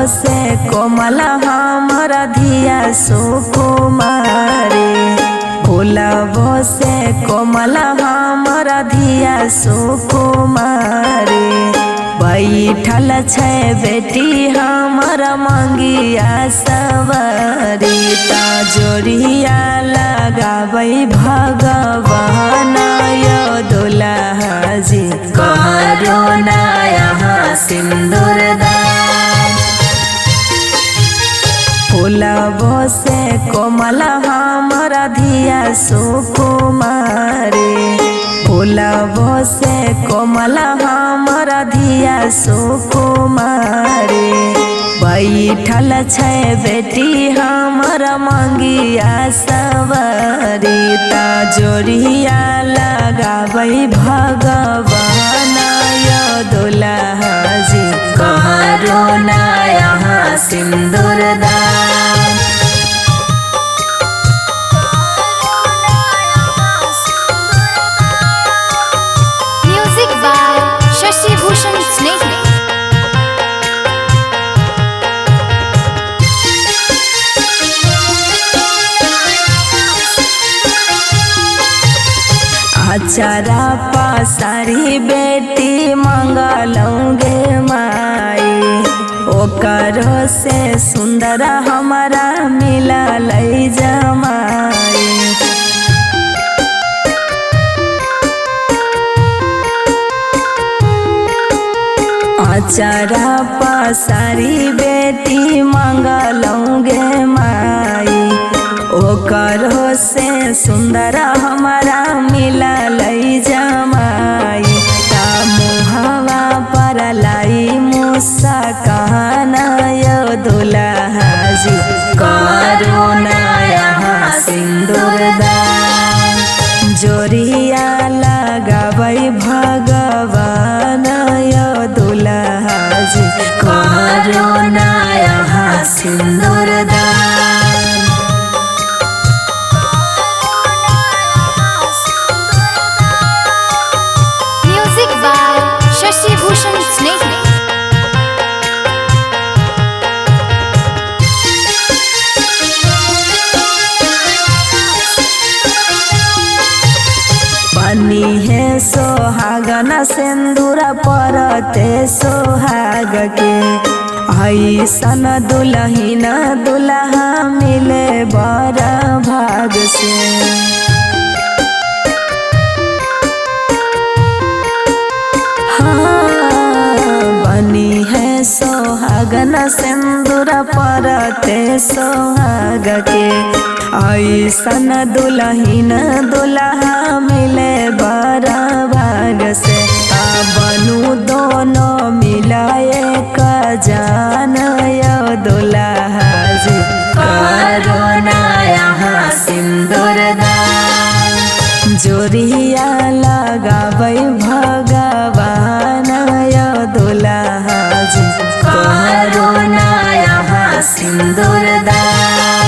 बसे कोमल हमर धिया सुकुमारी। फूल बसे कोमल हमर धिया सुकुमारी। बैठल छै बेटी हमर मंगिया सवारी। ता जोड़िया लगाबै भगवान यो दुल्हा जी करो ना यहाँ सिंदूर दान। फूल बसे कोमल हमर धिया सुकुमारी। फूल बसे कोमल हमर धिया सुकुमारी। बैठल छै बेटी हमर मंगिया सवारी। ता जोड़िया लगाबै भगवान यो दुल्हा जी करो ना यहाँ सिंदूर दान। म्यूजिक बाय शशि भूषण स्नेही। अचारा पासारी बेटी मंगलौगे माई। ओकरो से सुंदर हमारा मिलल जमाई। अचारा पासारी बेटी मंगलौगे माई। ओकरो से सुंदर हमारा मिलल जमाई। ता मुहवा पर लाई मुस्कान यो दुल्हा जी करो ना यहाँ सिंदूर दान। जोड़िया लगाबै भगवान यो दुल्हा जी करो ना यहाँ सिंदूर दान। म्यूजिक बाय शशि भूषण स्नेही। बनी है सोहागन सिंदूर परते सोहाग के। ऐसन दुल्हिन दुल्हा मिले बड़ा भाग से। बनी है सोहागन सिंदूर परते सोहाग के। ऐसन दुल्हिन दुल्हा मिले बड़ा भाग से। बनू दोनों मिलाए का जान यो दुल्हा जी करो ना यहाँ सिंदूर दान। जोड़िया लगाबै भगवान यो दुल्हा जी करो ना यहाँ सिंदूर दान।